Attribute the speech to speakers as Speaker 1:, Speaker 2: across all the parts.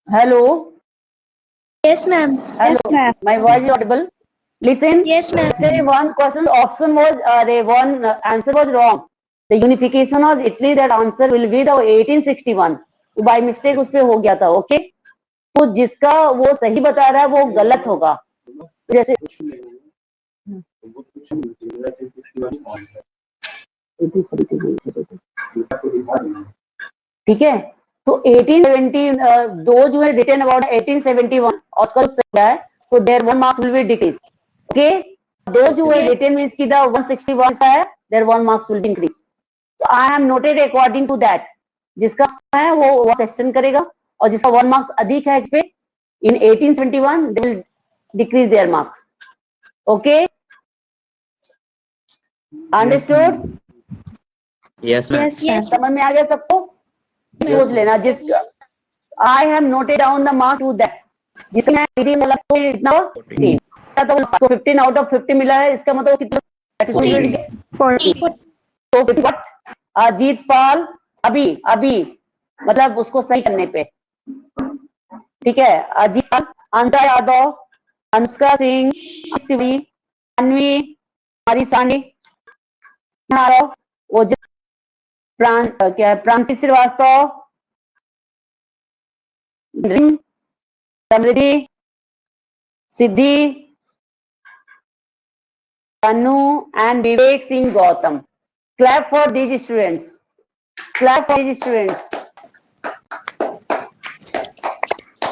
Speaker 1: Hello.
Speaker 2: Yes, ma'am.
Speaker 1: Hello.
Speaker 2: Yes, ma'am.
Speaker 1: My voice is audible. Listen.
Speaker 2: Yes, ma'am.
Speaker 1: Yesterday one question option was one answer was wrong. The unification of Italy, that answer will be the 1861. By mistake उस पे हो गया था. Okay, तो जिसका वो सही बता रहा है वो गलत होगा. जैसे ठीक है, तो 1870 दो जो है रिटन अबाउट 1871 ऑस्कर क्या है, तो there one marks will be decrease. Okay, दो जो है रिटन मींस की द 161 है, there one marks will be increase. तो I am noted according to that. जिसका है वो सेक्शन करेगा, और जिसका वन मार्क्स अधिक है पे इन 1871 they will decrease there marks. Okay, understood?
Speaker 3: Yes, ma'am.
Speaker 2: Yes.
Speaker 1: समझ में आ गया सबको? सोच लेना. जिस I have noted down the mark to that. जिसमें मैं मतलब तो इतना 15 आउट ऑफ 50 मिला है, इसका मतलब कितना? 40. तो व्हाट अजीत पाल अभी मतलब उसको सही करने पे. ठीक है, अजीत पाल, अंता यादव, अनुष्का सिंह, तिवारी, अन्वी, हमारी सानी, वो क्या है, प्रांति श्रीवास्तव, समृद्धि, सिद्धि, तनु and Vivek Singh Gautam. Clap for these students. Clap for these students.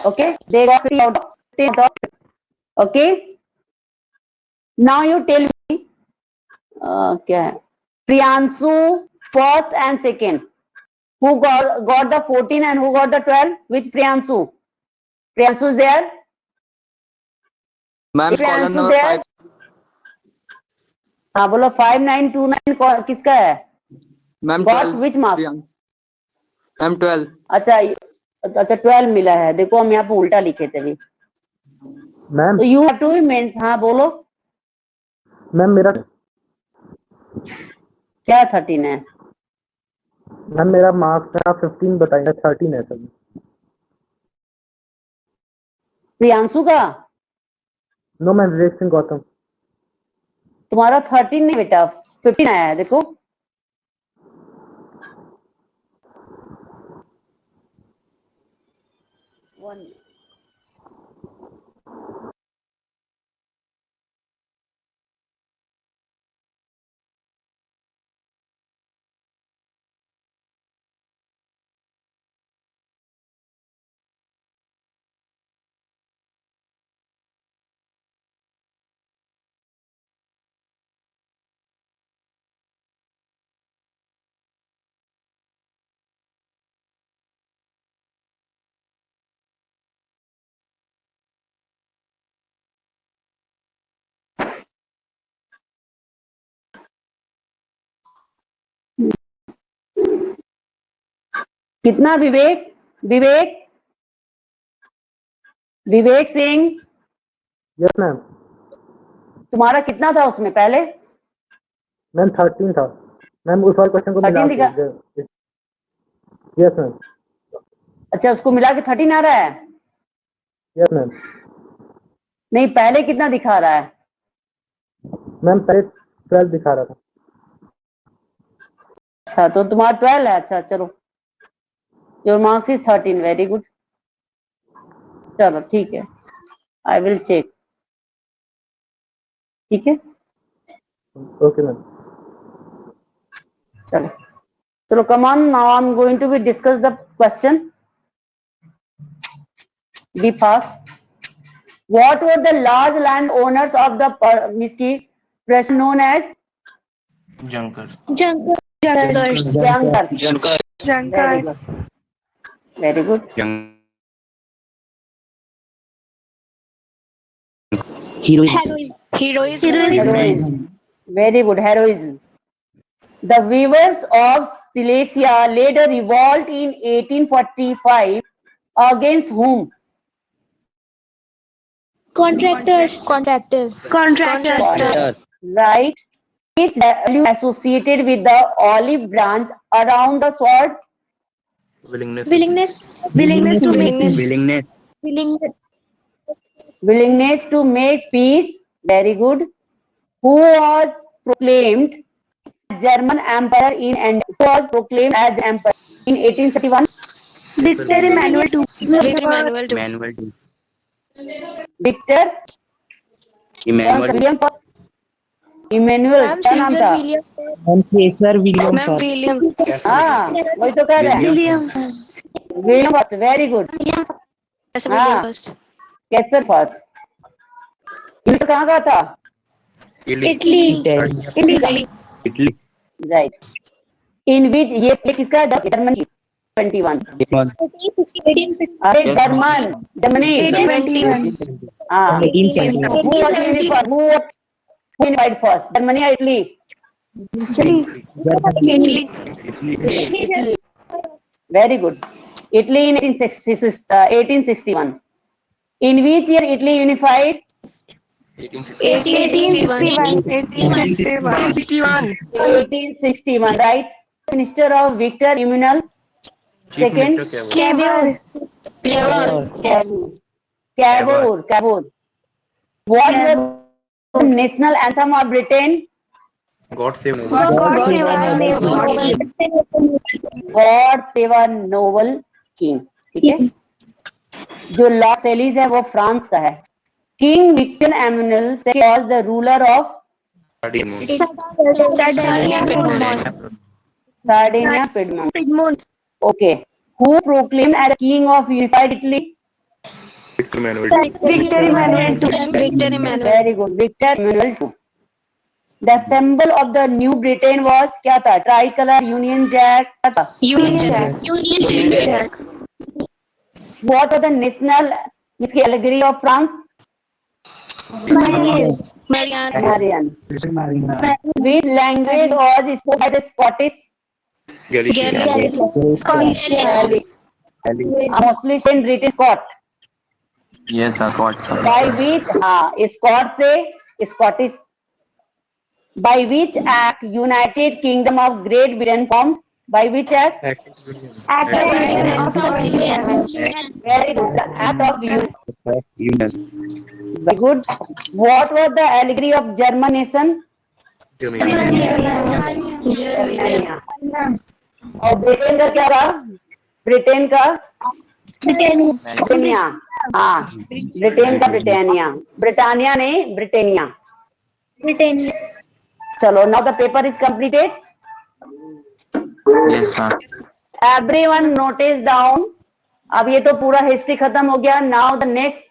Speaker 1: Okay, they got 50 out of 50. Okay, now you tell me क्या है, Priyanshu first and second. Who got the 14 and who got the 12? Which Priyanshu? Priyanshu is there?
Speaker 3: Ma'am, column number 5.
Speaker 1: हाँ बोलो. 5929 किसका है?
Speaker 3: Ma'am,
Speaker 1: Got
Speaker 3: 12.
Speaker 1: which marks?
Speaker 3: Ma'am, 12.
Speaker 1: अच्छा 12 मिला है. देखो हम यहाँ पे उल्टा लिखे थे अभी.
Speaker 4: मैम
Speaker 1: तो यू हैव टू मींस. हाँ बोलो.
Speaker 4: मैम मेरा
Speaker 1: क्या 13 है?
Speaker 4: मैम मेरा मार्क्स था 15 बताइए. 13 है सर.
Speaker 1: प्रियांशु का?
Speaker 4: No ma'am, Vivek Singh Gautam.
Speaker 1: तुम्हारा 13 नहीं बेटा, 15 आया है. देखो कितना? Vivek Singh,
Speaker 4: yes ma'am.
Speaker 1: तुम्हारा कितना था उसमें पहले?
Speaker 4: मैम 13 था मैम. उस वाले क्वेश्चन को मिला
Speaker 1: 13
Speaker 4: के. Yes ma'am.
Speaker 1: अच्छा, उसको मिला के 13 आ रहा है?
Speaker 4: Yes ma'am.
Speaker 1: नहीं, पहले कितना दिखा रहा है?
Speaker 4: मैम पहले 12 दिखा रहा था.
Speaker 1: अच्छा, तो तुम्हारा 12 है. अच्छा चलो, your marks is 13. Very good. चलो ठीक है, आई विल चेक. ठीक है,
Speaker 4: ओके मैम.
Speaker 1: चलो come on, now I'm going to be discuss the question. Be fast. What were the large land owners of the Miski known as?
Speaker 3: Junkers.
Speaker 1: Junkers. Very good. Heroism. Very good. Heroism. The weavers of Silesia led a revolt in 1845 against whom?
Speaker 2: Contractors.
Speaker 5: Contractors.
Speaker 1: Right. Which value associated with the olive branch around the sword?
Speaker 5: Willingness.
Speaker 2: Willingness
Speaker 1: Willingness to make peace. Very good. Who was proclaimed German emperor in and who was proclaimed as emperor in 1831?
Speaker 2: Victor Emmanuel II.
Speaker 5: Manuel D.
Speaker 1: Victor
Speaker 5: Emmanuel.
Speaker 1: William first. Emmanuel क्या नाम था? हाँ वही तो कह रहे हैं. William first. Very good. हाँ कैसर फर्स्ट. ये तो कहाँ का था?
Speaker 2: Italy.
Speaker 1: राइट. इन विच ये किसका है? जर्मन की 21.
Speaker 2: 1860.
Speaker 1: अरे जर्मनी. हाँ. Who invite first? Germany or Italy? Italy. Very good. Italy in 1861. In which year Italy unified? 1861. Right. Minister of Victor Emmanuel Second. Cavour. What was the national anthem of Britain?
Speaker 5: God save
Speaker 1: God save our noble king. ठीक है. जो law सेलिस है वो France का है. King Victor Emmanuel was the ruler of Sardinia, Piedmont. Okay. Who proclaimed as king of unified Italy?
Speaker 2: Victor Emmanuel II.
Speaker 1: Very good. Victor Emmanuel II. The symbol of the New Britain was क्या था? Tricolor, Union Jack.
Speaker 2: Union Jack.
Speaker 1: What was the national इसकी allegory of France? Marian. Which language was spoken by the Scottish? Mostly in British Scot.
Speaker 3: Yes, Scott.
Speaker 1: By which Scot से Scottish. By which act United Kingdom of Great Britain formed? By which act? Very good. The Act of Union. Very good. What was the allegory of German nation? Germania. और Britain का क्या था? Britain का Britannia. हाँ Britain का Britannia नहीं Britannia. चलो now the paper is completed.
Speaker 3: Yes, ma'am.
Speaker 1: Everyone notice down. अब ये तो पूरा हिस्ट्री खत्म हो गया. Now the next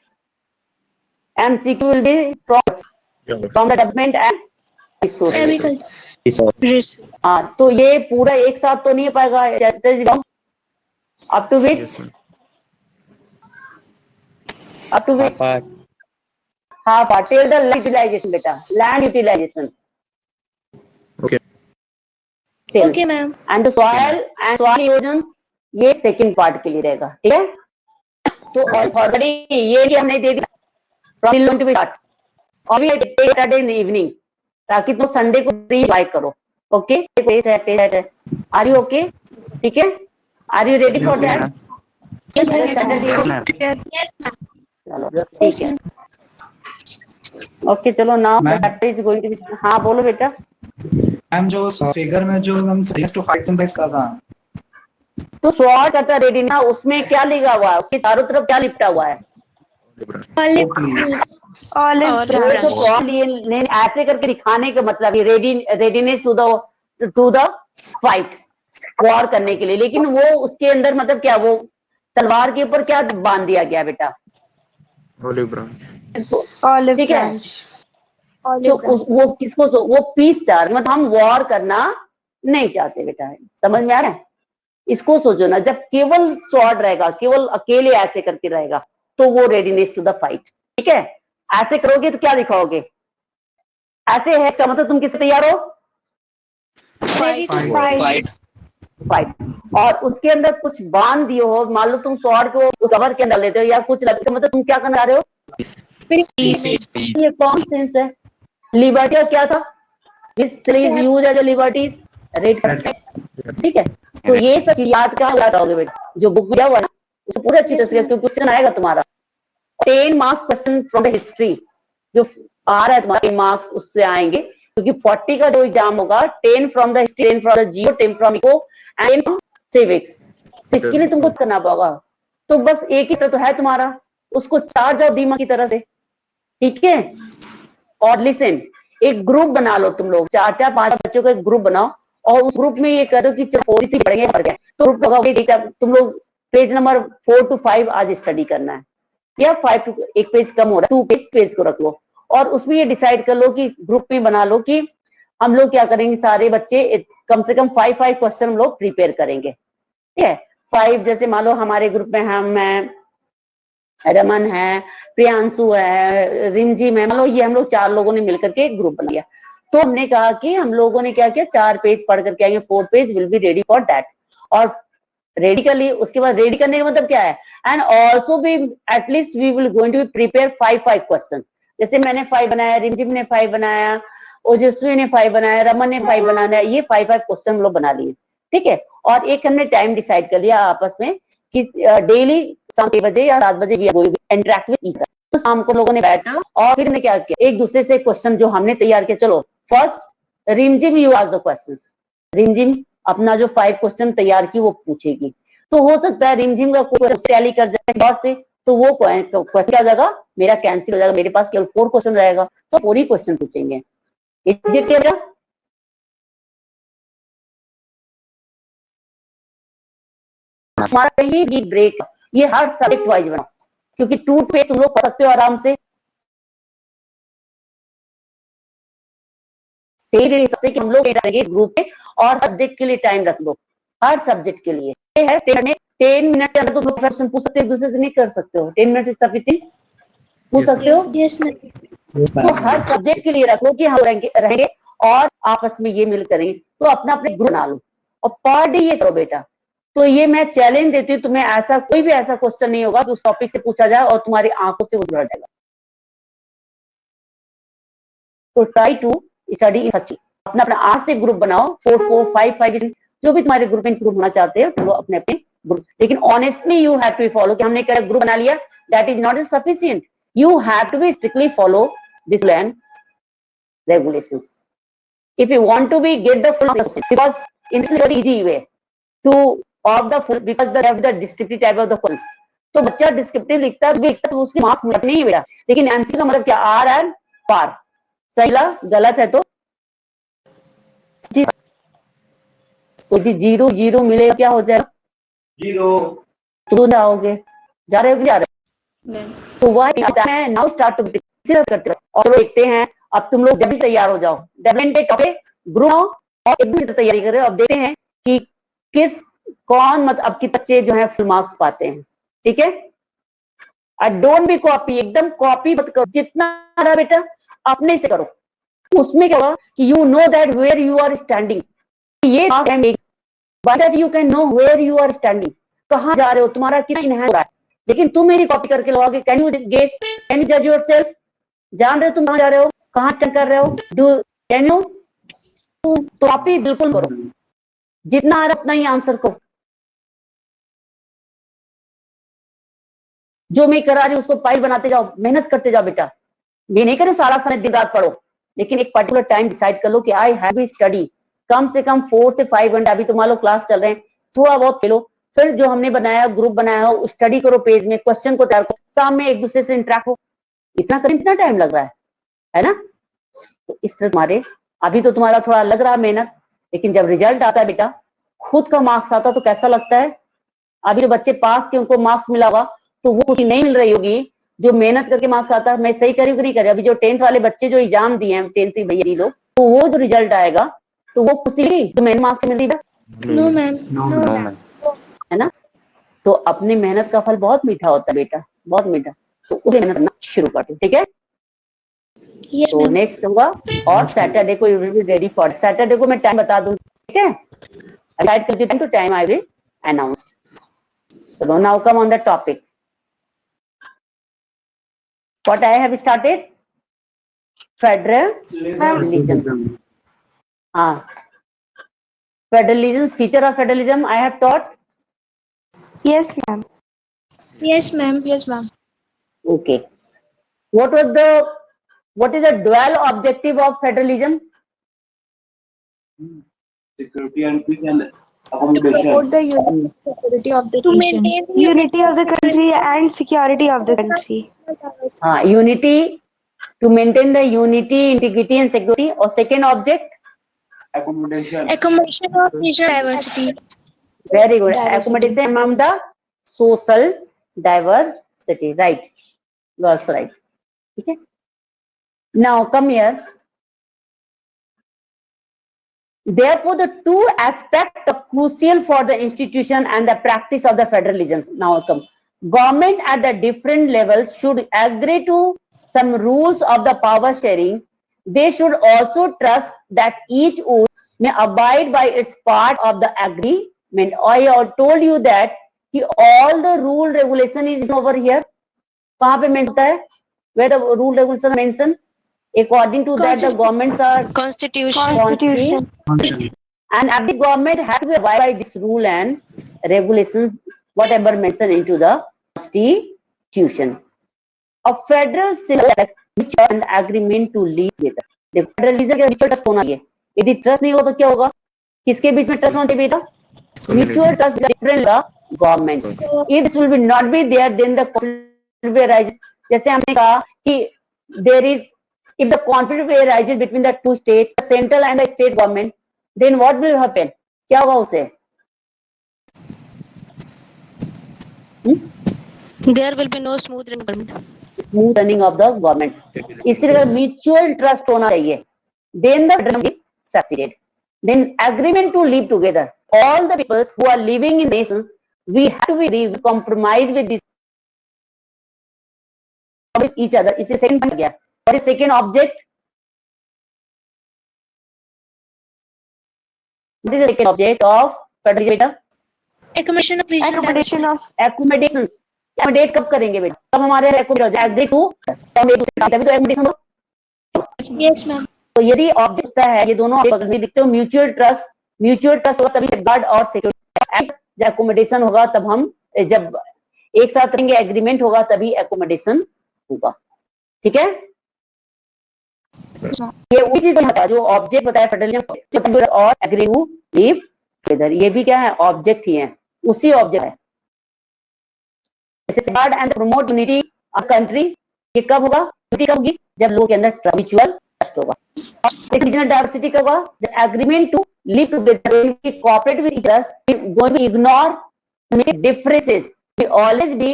Speaker 1: MCQ will be from the development and resources. हाँ तो ये पूरा एक साथ तो नहीं हो पाएगा. Up to which? Half part. Till the land utilization बेटा. Land utilization.
Speaker 2: Okay, ma'am.
Speaker 1: And the soil erosion ये सेकंड पार्ट के लिए रहेगा. ठीक है. तो ऑलरेडी ये भी हमने दे दिया. From till to be start. और भी Saturday in the evening ताकि तुम संडे को फ्री बाय करो. ओके. Are you okay? ठीक है. Are you ready for that?
Speaker 2: Yes,
Speaker 1: चलो ठीक है. ओके चलो now practice going to be. हाँ बोलो बेटा.
Speaker 6: मैम जो फिगर में जो हम टू फाइट सिंबल्स का था
Speaker 1: तो स्वॉर्ड करता रेडी ना. उसमें क्या लिखा हुआ है? उसके चारों तरफ क्या लिपटा हुआ है? ऐसे करके दिखाने का मतलब ये readiness to the fight, war करने के लिए. लेकिन वो उसके अंदर मतलब क्या, वो तलवार के ऊपर क्या बांध दिया गया बेटा?
Speaker 5: Olive branch.
Speaker 1: ठीक है. तो वो किसको वो पीस चाह रहे, मतलब हम वॉर करना नहीं चाहते बेटा. समझ में आ रहा है? इसको सोचो ना, जब केवल स्वॉर्ड रहेगा, केवल अकेले ऐसे करके रहेगा, तो वो रेडीनेस टू द फाइट. ठीक है. ऐसे करोगे तो क्या दिखाओगे? ऐसे है इसका मतलब तुम किससे तैयार हो? फाइट. और उसके अंदर कुछ बांध दिए हो, मान लो तुम स्वॉर्ड को उस कवर के अंदर लेते हो या कुछ लगते हो, मतलब तुम क्या करना चाह रहे हो? ये कौन सेंस है? लिबर्टी का क्या था? This is use as a liberties red, ठीक है। तो ये सब याद क्या याद रहोगे बेटा, जो बुक में दिया हुआ है ना उसको पूरे अच्छी तरह से, क्योंकि क्वेश्चन आएगा तुम्हारा 10 marks question from the history जो आ रहा है तुम्हारे मार्क्स उससे आएंगे, क्योंकि 40 का जो एग्जाम होगा 10 from the history, 10 from the geo, 10 from eco and 10 from civics. इसके लिए तुमको करना होगा। तो बस एक ही तो है तुम्हारा, उसको चार जाओ दिमाग की तरह से, ठीक है। और लिसन, एक ग्रुप बना लो तुम लोग, 4-4 5 बच्चों का एक ग्रुप बनाओ और उस ग्रुप में ये कह दो कि चलो 4 पढ़ेंगे पढ़ गए, तो ग्रुप होगा तुम लोग पेज नंबर 4 to 5 आज स्टडी करना है, या 5 to, एक पेज कम हो रहा है, 2 पेज को रख लो और उसमें ये डिसाइड कर लो कि ग्रुप में बना लो कि हम लोग क्या करेंगे, सारे बच्चे कम से कम 5 क्वेश्चन हम लोग प्रिपेयर करेंगे, ठीक है। 5 जैसे मान लो हमारे ग्रुप में मैं, रमन है, प्रियांशु है, रिंजिम है, मान लो ये हम लोग 4 लोगों ने मिलकर के एक ग्रुप बना लिया। तो हमने कहा कि हम लोगों ने क्या किया, 4 पेज पढ़ करके आएंगे, 4 page will be ready for that. और रेडी कर लिए, उसके बाद रेडी करने का मतलब क्या है, एंड ऑल्सो भी at least we will going to prepare 5 question. जैसे मैंने 5 बनाया, रिमझिम ने 5 बनाया, ओजस्वी ने 5 बनाया, रमन ने 5 बनाया, ये 5 क्वेश्चन हम लोग बना लिए, ठीक है। और एक हमने टाइम डिसाइड कर लिया आपस में कि डेली शाम 6 बजे या 7 बजे इंटरेक्ट विद ईच अदर। तो शाम को लोगों ने बैठा और फिर हमने क्या किया, एक दूसरे से क्वेश्चन जो हमने तैयार किया, चलो फर्स्ट रिमझिम यू आस्क द क्वेश्चंस, रिमझिम अपना जो 5 क्वेश्चन तैयार की वो पूछेगी। तो हो सकता है रिमझिम का कोई टैली कर जाए बहुत से, तो वो क्वेश्चन क्या जाएगा, मेरा कैंसिल हो जाएगा, मेरे पास केवल 4 क्वेश्चन रहेगा, तो 4 ही क्वेश्चन पूछेंगे। हमारा कहीं भी ब्रेक, ये हर सब्जेक्ट वाइज बनाओ, क्योंकि 2 पे तुम लोग पढ़ सकते हो आराम से। सबसे कि हम लोग ग्रुप पे और सब्जेक्ट के लिए टाइम रख दो, हर सब्जेक्ट के लिए है 10 मिनट के अंदर तुम क्वेश्चन पूछ सकते हो, एक दूसरे से नहीं कर सकते हो, 10 मिनट इज सफिशिएंट, पूछ सकते हो। तो हर सब्जेक्ट के लिए रखो कि हम रहेंगे और आपस में ये मिल करेंगे, तो अपना अपने ग्रुप बना लो और पर डे ये करो बेटा। तो ये मैं चैलेंज देती हूँ तुम्हें, ऐसा कोई भी ऐसा क्वेश्चन नहीं होगा कि उस टॉपिक से पूछा जाए और तुम्हारी आंखों से वो उड़ जाएगा। तो ट्राई टू स्टडी इन सच, अपना अपना आज से ग्रुप बनाओ, 4 5 जो भी तुम्हारे ग्रुप में इंक्लूड होना चाहते हो वो अपने अपने ग्रुप, लेकिन honestly you have to follow कि हमने क्या ग्रुप बना लिया, that is not sufficient, you have to be strictly follow this land regulations if you want to be get the full, because in this very easy way to of the full, because they have the descriptive type of the questions। तो बच्चा descriptive लिखता है तो उसके marks मिलते नहीं बेटा, लेकिन एमसी का मतलब क्या, आर एंड पार, सही गलत है तो जी, तो 0 मिलेगा क्या हो जाएगा 0, तो जाओगे, जा रहे हो कि जा रहे हो, तो वह है नाउ स्टार्ट टू करते हो। और देखते हैं अब तुम लोग जब भी तैयार हो जाओ, ग्रुप और एक दूसरे से तैयारी कर रहे हो, अब देखते हैं कि कौन मतलब अब के बच्चे जो है फुल मार्क्स पाते हैं, ठीक है। डोंट बी कॉपी, एकदम कॉपी मत करो, जितना रहा बेटा अपने से करो। उसमें क्या होगा कि you know that where you are standing, ये by that you can know where you are standing, कहां जा रहे हो, तुम्हारा कितना इनहैंस हो रहा है। लेकिन तुम मेरी कॉपी करके लगाओगे, can you guess, can you जज योरसेल्फ, जान रहे हो तुम कहां जा रहे हो, कहां स्टैंड कर रहे हो, डू कैन यू, तो कॉपी बिल्कुल करो, जितना आ रहा उतना ही आंसर करो। जो मैं करा रही हूं उसको फाइल बनाते जाओ, मेहनत करते जाओ बेटा। ये नहीं करो सारा समय दिन रात पढ़ो, लेकिन एक पर्टिकुलर टाइम डिसाइड कर लो कि आई हैव स्टडी कम से कम 4 से 5 घंटा। अभी तुम्हारे लोग क्लास चल रहे हैं, थोड़ा बहुत खेलो, फिर जो हमने बनाया ग्रुप बनाया हो स्टडी करो, पेज में क्वेश्चन को तैयार करो, शाम में एक दूसरे से इंटरेक्ट हो, इतना टाइम लग रहा है ना। तो इस तरह तुम्हारे अभी तो तुम्हारा थोड़ा लग रहा है मेहनत, लेकिन जब रिजल्ट आता है बेटा, खुद का मार्क्स आता तो कैसा लगता है। अभी जो बच्चे पास के उनको मार्क्स मिला होगा तो वो खुशी नहीं मिल रही होगी, जो मेहनत करके मार्क्स आता है। मैं सही करी कि नहीं करी, अभी जो 10th वाले बच्चे जो एग्जाम दिए हैं 10th से भैया लोग, तो वो जो रिजल्ट आएगा तो वो खुशी जो मेन मार्क्स मिल रही है,
Speaker 2: नो मैम,
Speaker 1: है ना। तो अपनी मेहनत का फल बहुत मीठा होता है बेटा, बहुत मीठा। तो उसे मेहनत करना शुरू कर दो, ठीक है। तो नेक्स्ट होगा और सैटरडे को you will be ready for, Saturday को मैं टाइम बता दूं, ठीक है। डिसाइड करती टाइम, तो time I will announce. So now come on the topic. what I have started? Federalism. Federalism, feature of federalism I have taught.
Speaker 2: Yes, ma'am.
Speaker 7: Yes, ma'am. Yes, ma'am.
Speaker 1: Okay. What is the dual objective of federalism?
Speaker 3: Security and peace and
Speaker 7: To promote the security of the
Speaker 2: To
Speaker 7: nation.
Speaker 2: maintain the unity of the country and security of the country.
Speaker 1: Unity, to maintain the unity, integrity and security. Or second object?
Speaker 3: accommodation.
Speaker 7: Accommodation of regional diversity.
Speaker 1: Very good.
Speaker 7: Diversity.
Speaker 1: Accommodation among the social diversity. Right. You are also right. Okay. Now come here. Therefore, the two aspects are crucial for the institution and the practice of the federalism. Now come. Government at the different levels should agree to some rules of the power sharing. They should also trust that each would may abide by its part of the agreement. I told you that all the rule regulation is over here. कहाँ पे mention होता है? Where the rule regulation mention? According to that, the governments are
Speaker 2: Constitution.
Speaker 1: and every government has to abide by this rule and regulations, whatever mentioned into the constitution. A federal system which an agreement to live with. The federalism के mutual trust होना चाहिए. यदि trust नहीं हो तो क्या होगा? किसके बीच में trust होना चाहिए बेटा? Mutual trust different the government. If this will be not be there, then the conflict will arise. जैसे हमने कहा कि there is if the conflict arises between the two states, the central and the state government, then what will happen? क्या होगा उसे?
Speaker 8: There will be no smooth running.
Speaker 1: Smooth running of the governments. इसलिए mutual trust होना चाहिए. Then the federalism will succeed. Then agreement to live together. All the people who are living in nations, we have to be compromise with this with each other. इससे second point गया. What is second object? What is the second object of federalism बेटा?
Speaker 7: Accommodation of regional
Speaker 2: Accommodation of
Speaker 1: Accommodations. Accommodate कब करेंगे बेटा? तब हमारे accommodate हो जाए. Agree to हम एक दूसरे तभी तो accommodation होगा.
Speaker 7: diversity. Yes, ma'am.
Speaker 1: तो यदि ऑब्जेक्ट है ये दोनों बगल में दिखते हो म्यूचुअल ट्रस्ट होगा तभी सेफगार्ड और सिक्योरिटी. जब एकोमोडेशन होगा तब हम जब एक साथ रहेंगे एग्रीमेंट होगा तभी एकोमोडेशन होगा. ठीक है. ये वही चीज है जो ऑब्जेक्ट बताया फेडरलिज्म और एग्री टू लिव टुगेदर. ये भी क्या है? ऑब्जेक्ट ही है. उसी ऑब्जेक्ट है. Safeguard and promote unity of country. ये कब होगा? यूनिटी कब होगी? जब लोगों के अंदर म्यूचुअल ट्रस्ट होगा. रीजनल डाइवर्सिटी कब होगा? जब agreement to live together cooperate with each other going to ignore differences. We always be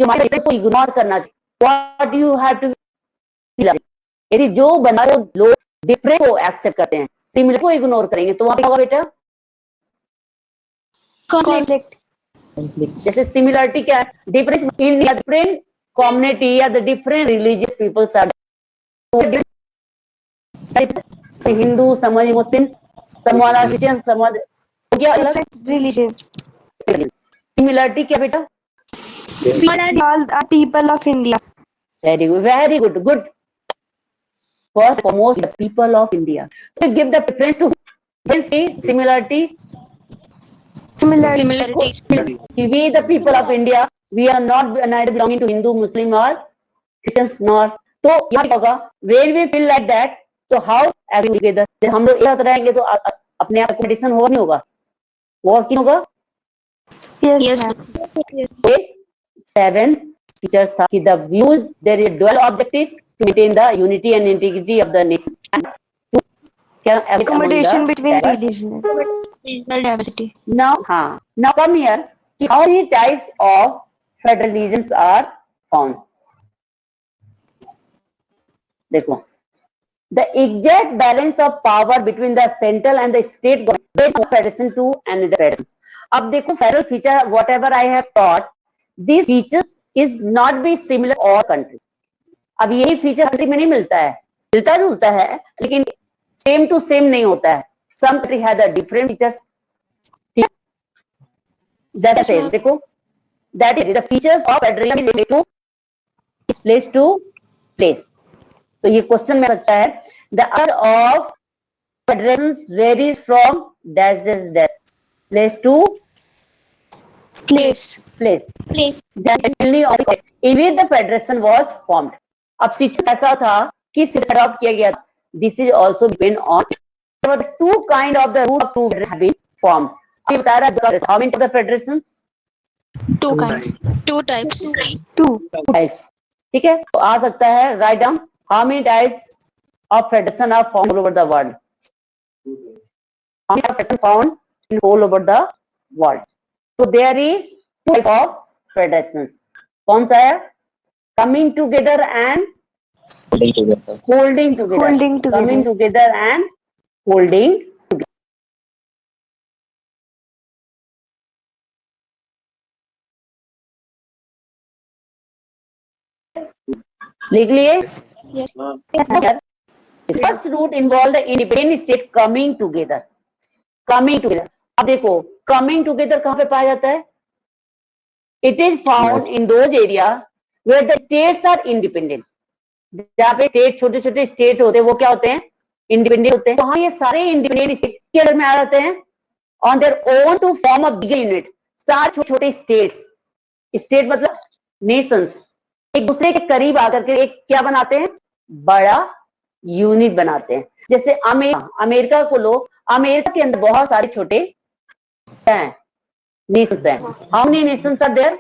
Speaker 1: जो हमारे डिफरेंस को इग्नोर करना चाहिए. व्हाट यू हैव टू यदि जो बना लोग डिफरेंस को एक्सेप्ट करते हैं सिमिलर को इग्नोर करेंगे तो वहां पे होगा बेटा
Speaker 2: conflict.
Speaker 1: जैसे सिमिलरिटी क्या है? डिफरेंस इन डिफरेंट कम्युनिटी या the different religious peoples are Hindu समझ मुस्लिम समझ क्रिश्चियन समझ क्या अलग
Speaker 2: Religion.
Speaker 1: सिमिलरिटी क्या बेटा?
Speaker 2: All are people of India.
Speaker 1: Very good, good. First, foremost, the people of India. So give the preference to similarities.
Speaker 8: Similarities.
Speaker 1: We, the people of India, we are not neither belonging to Hindu, Muslim or Christians nor. तो यहाँ पे होगा when we feel like that, तो how agree together? जब हम लोग एक साथ रहेंगे तो अपने आप competition होगा नहीं होगा? वो क्यों होगा?
Speaker 2: Yes,
Speaker 8: Yes,
Speaker 2: ma'am.
Speaker 1: 7 features था कि the views there is dual objectives to maintain the unity and integrity of the nation.
Speaker 2: Accommodation between religions.
Speaker 7: Regional diversity.
Speaker 1: Now come here. How many types of federalisms are found? देखो. The exact balance of power between the central and the state government federation to and the federation. अब देखो federal feature whatever I have taught, these features is not be similar all countries. अब यही feature country में नहीं मिलता है. मिलता जुलता है लेकिन सेम टू सेम नहीं होता है. Some country has a different features. That is देखो that is the features of federalism is related to place. तो ये क्वेश्चन में बच्चा है the earth of federations varies from dash dash dash place to
Speaker 8: Place.
Speaker 1: Place.
Speaker 7: Place.
Speaker 1: In which the federation was formed. अब situation ऐसा था कि adopt किया गया। This is also depend on two kind of the root of to have been formed. अभी बता रहा है how many of the federations?
Speaker 8: Two kinds. Two types.
Speaker 2: Two.
Speaker 1: Types. ठीक है, तो आ सकता है right down how many types of federation are found all over the world. How many federation found in all over the world? तो there is two type of federations. कौन सा है? Coming together and holding together.
Speaker 2: Holding together.
Speaker 1: Coming together and holding together. लिख लिए? First root involve the independent state coming together. Coming together. अब देखो coming together कहाँ पे पाया जाता है? It is found in those areas where the states are independent. जहाँ पे स्टेट छोटे छोटे स्टेट होते हैं वो क्या होते हैं? इंडिपेंडेंट होते हैं। वहां ये सारे इंडिपेंडेंट स्टेट के अंदर में आ जाते हैं on their own to form a bigger unit. सारे छोटे छोटे स्टेट्स, स्टेट मतलब नेशंस, एक दूसरे के करीब आकर के एक क्या बनाते हैं? बड़ा यूनिट बनाते हैं। जैसे अमेरिका को लो, अमेरिका के अंदर बहुत सारे छोटे हैं नेशंस हैं। How many nations are there?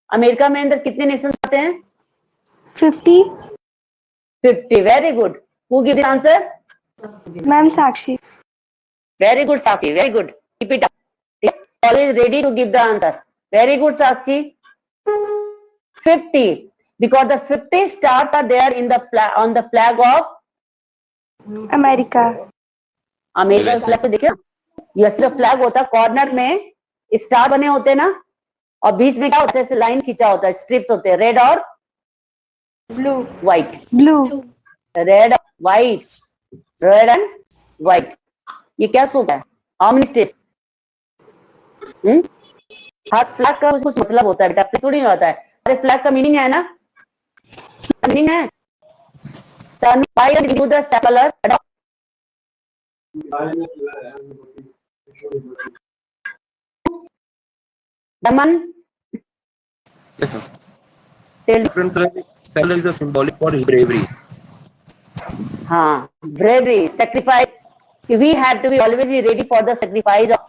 Speaker 1: America में अंदर कितने नेशंस आते हैं?
Speaker 2: 50.
Speaker 1: 50. Very good. Who gives the answer?
Speaker 2: Ma'am Sakshi.
Speaker 1: Very good, Sakshi. Very good. Keep it up. All is ready to give the answer. Very good, Sakshi. 50. Because the 50 stars are there in the on the flag of
Speaker 2: America.
Speaker 1: America का flag. तो देखिए US का flag होता है, corner में star बने होते हैं ना, और बीच में क्या होता है? ऐसे लाइन खींचा होता है, स्ट्रिप्स होते हैं, रेड और
Speaker 2: Blue.
Speaker 1: White.
Speaker 2: Blue.
Speaker 1: Red white, red and white. ये क्या सूट है? How many states? Her flag का कुछ मतलब होता है बेटा, थोड़ी नहीं होता है। अरे फ्लैग का मीनिंग है ना, मीनिंग है colour. Daman
Speaker 5: Yes, sir. Different color is a symbolic for bravery.
Speaker 1: हाँ, bravery, sacrifice. We have to be always be ready for the sacrifice of.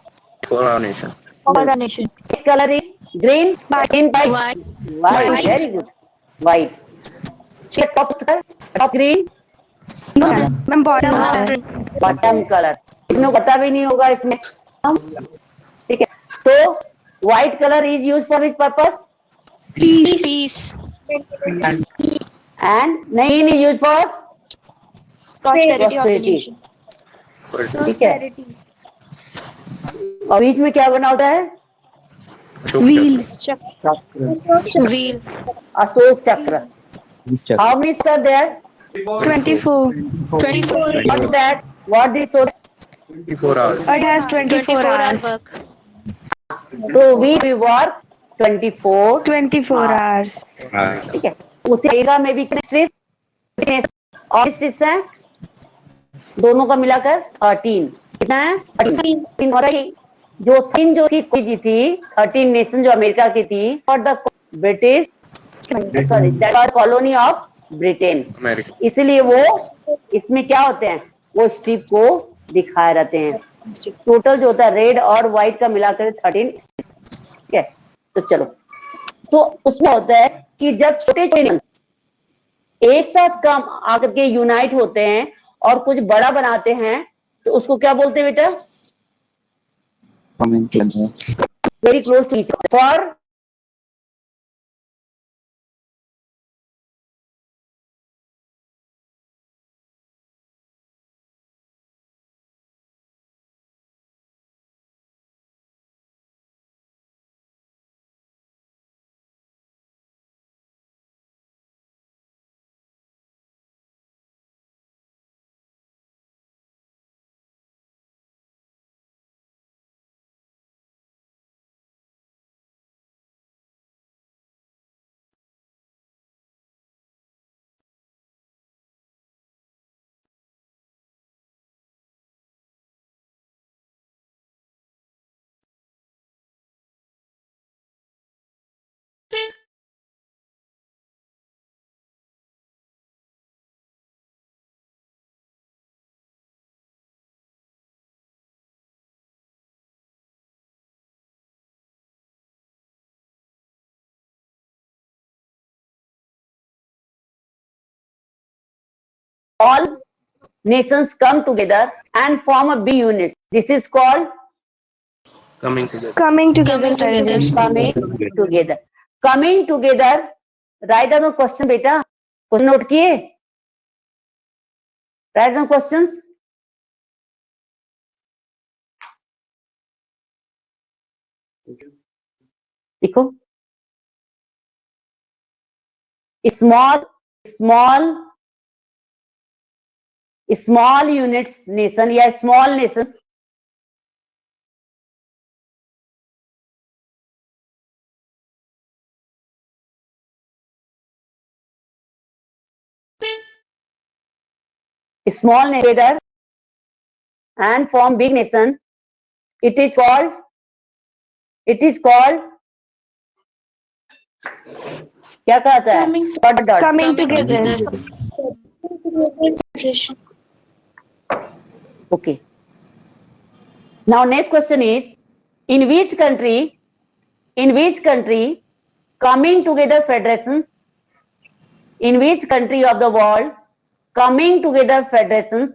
Speaker 5: For our nation.
Speaker 8: For our nation.
Speaker 1: Which color is green? Green by
Speaker 8: White.
Speaker 1: white. Very good. White. Check top green,
Speaker 2: No, ma'am. Bottom.
Speaker 8: No,
Speaker 2: color.
Speaker 8: different.
Speaker 1: bottom color. इसमें पता भी नहीं होगा इसमें। ठीक है, तो white color is used for which purpose?
Speaker 8: Peace.
Speaker 1: And green is used for
Speaker 8: Prosperity of the
Speaker 1: prosperity.
Speaker 8: nation.
Speaker 1: ठीक है, और बीच में क्या बना होता है?
Speaker 2: Wheel.
Speaker 8: Wheel.
Speaker 1: अशोक चक्र। How many are there?
Speaker 2: 24.
Speaker 8: 24.
Speaker 1: What is that? What this so?
Speaker 5: 24 hours.
Speaker 2: It has 24 hours.
Speaker 8: work.
Speaker 1: So we work 24.
Speaker 2: 24 hours.
Speaker 1: ठीक है, उसी एरिया में भी कितने स्ट्रिप्स और स्ट्रिप्स हैं? दोनों का मिलाकर 13। कितना है? 13। और जो 3 जो थी कोई जी थी 13 नेशन जो अमेरिका की थी और the British sorry that are colony of Britain.
Speaker 5: America.
Speaker 1: इसलिए वो इसमें क्या होते हैं? वो स्ट्रिप को दिखाए रहते हैं। टोटल जो होता है रेड और व्हाइट का मिलाकर 13। ठीक है, तो चलो, तो उसमें होता है कि जब छोटे छोटे एक साथ काम आकर के यूनाइट होते हैं और कुछ बड़ा बनाते हैं तो उसको क्या बोलते हैं बेटा? Very close to each other for all nations come together and form a big unit. This is called
Speaker 5: Coming together.
Speaker 2: Coming together
Speaker 8: Coming together.
Speaker 2: federation.
Speaker 1: coming together. Coming together. Write down the question, बेटा. Question note किए? Write down questions. देखो. Small units nation या small nations together and form big nation. It is called क्या कहता है? Dot.
Speaker 2: Coming
Speaker 8: Coming
Speaker 2: together.
Speaker 8: together.
Speaker 7: Federation.
Speaker 1: Okay. Now next question is, in which country coming together federation, in which country of the world coming together federations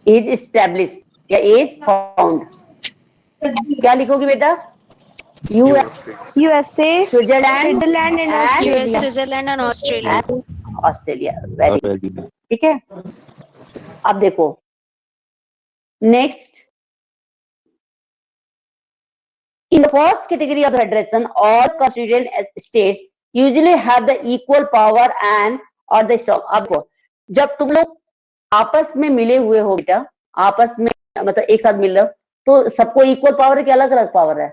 Speaker 1: is established या is found? क्या लिखोगे बेटा?
Speaker 2: USA,
Speaker 1: Switzerland
Speaker 2: Switzerland and
Speaker 8: US,
Speaker 2: Australia.
Speaker 8: Switzerland and Australia.
Speaker 1: Australia. Very good. ठीक है. अब देखो next. In the first category of the federation, all constituent states usually have the equal power and or the strong. अब देखो, जब तुम लोग आपस में मिले हुए हो बेटा, आपस में मतलब एक साथ मिल रहे हो, तो सबको इक्वल पावर है कि अलग अलग पावर है?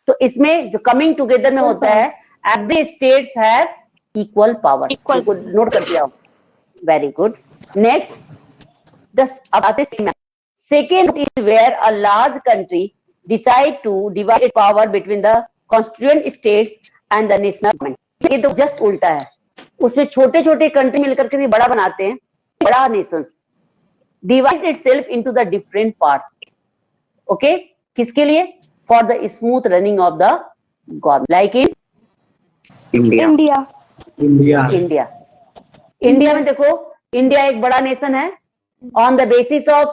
Speaker 1: तो इसमें जो कमिंग टुगेदर में होता है, every states have equal power. Note कर दिया. Very good. Next, second is where a large country decide to divide power between the constituent states and the national government. ये तो जस्ट उल्टा है. उसमें छोटे छोटे कंट्री मिलकर के भी बड़ा बनाते हैं. बड़ा Nations divide itself into the different parts. Okay. किसके लिए? For the smooth running of the government, like in
Speaker 2: India.
Speaker 1: India में देखो, इंडिया एक बड़ा नेशन है. On the basis of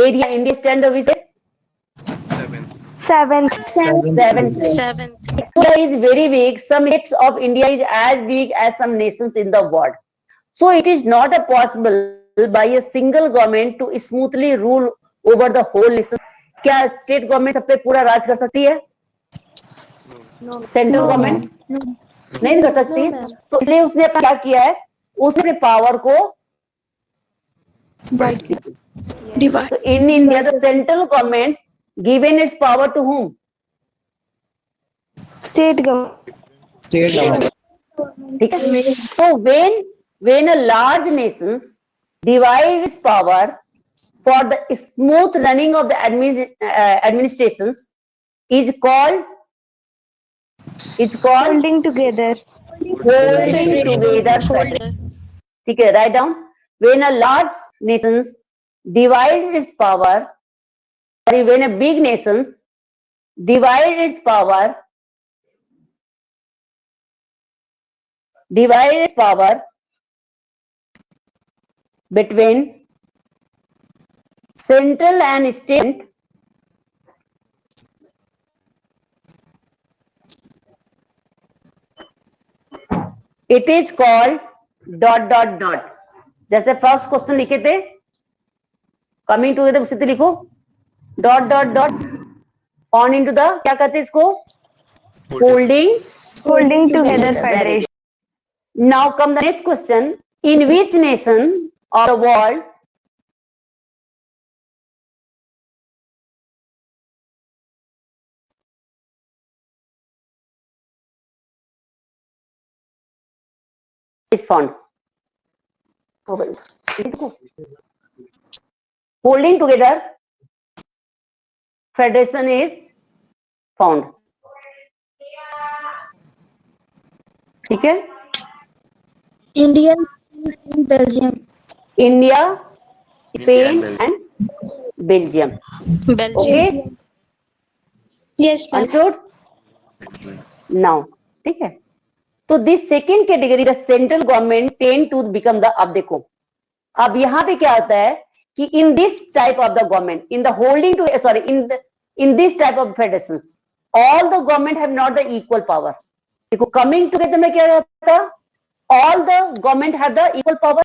Speaker 1: area, India stand which is
Speaker 2: Seventh.
Speaker 1: seventh. India is very big. Some states of India is as big as some nations in the world. So it is not a possible by a single government to smoothly rule over the whole nation. क्या state government सब पे पूरा राज कर सकती है? Central government नहीं कर सकती. तो इसलिए उसने क्या किया है? उसने अपने पावर को
Speaker 8: Divide.
Speaker 1: तो in India the central government given its power to whom?
Speaker 2: State government.
Speaker 1: ठीक है. तो when a large nations divide its power for the smooth running of the administrations is called
Speaker 2: Holding together.
Speaker 1: holding together. ठीक है. Write down. When a large nations divides its power, sorry, when a big nations divide its power between central and state, it is called ... जैसे first question लिखे थे coming together, उसी तरह लिखो ... on into the, क्या कहते हैं इसको?
Speaker 2: Holding together federation.
Speaker 1: Now come the next question. In which nation of the world is found? Holding together federation is found. ठीक है.
Speaker 7: India and Belgium.
Speaker 1: India Spain and Belgium.
Speaker 8: Belgium.
Speaker 1: Okay,
Speaker 7: Yes, ma'am.
Speaker 1: understood? Now, ठीक है? तो this second category, the central government tend to become the, अब देखो, अब यहाँ पे क्या होता है कि in this type of the government, in the holding to, sorry, in this type of federations, all the government have not the equal power. देखो coming together में क्या रहता? All the government have the equal power,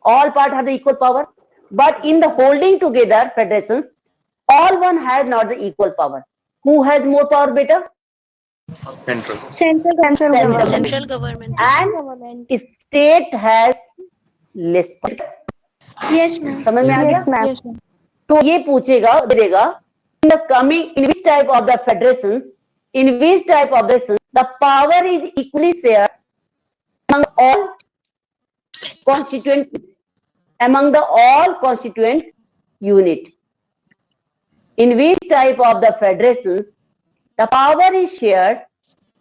Speaker 1: all part have the equal power, but in the holding together federations, all one has not the equal power. Who has more power, beta?
Speaker 5: Central.
Speaker 7: Central
Speaker 1: Central.
Speaker 8: Central government.
Speaker 1: And
Speaker 7: government.
Speaker 1: state has less power.
Speaker 7: Yes, ma'am.
Speaker 1: समझ में आ गया?
Speaker 2: Yes, ma'am.
Speaker 7: Yes, ma'am.
Speaker 1: तो ये पूछेगा, देगा, in the coming, in which type of the federations, in which type of the federations, the power is equally shared among all constituent, among the all constituent unit. In which type of the federations, the power is shared,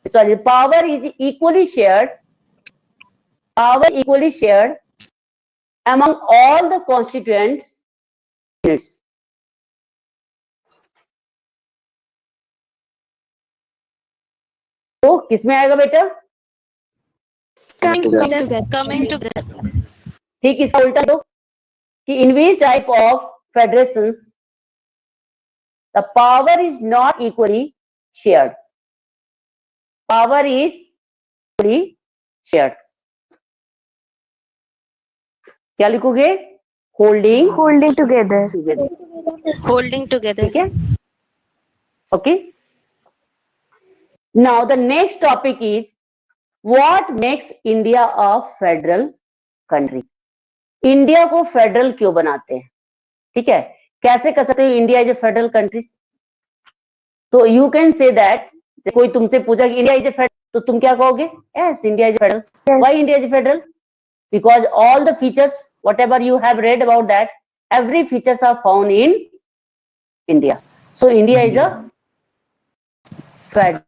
Speaker 1: sorry, power is equally shared among all the constituent units. तो किसमें आएगा बेटा?
Speaker 7: Coming together.
Speaker 8: Coming together.
Speaker 1: ठीक, इसका उल्टा दो कि in which type of federations the power is not equally shared. Power is equally shared. क्या लिखोगे? Holding
Speaker 2: Holding together.
Speaker 1: together.
Speaker 8: Holding together.
Speaker 1: ठीक है? Okay. Now the next topic is what makes India a federal country. India को federal क्यों बनाते हैं? ठीक है, कैसे कर सकते हो India is a federal country? तो यू कैन से दैट, कोई तुमसे पूछा कि इंडिया इज ए फेडरल, तो तुम क्या कहोगे? Yes, India is federal. Why India is federal? Because all the features, whatever you have read about that, every features are found in India. So India is a federal.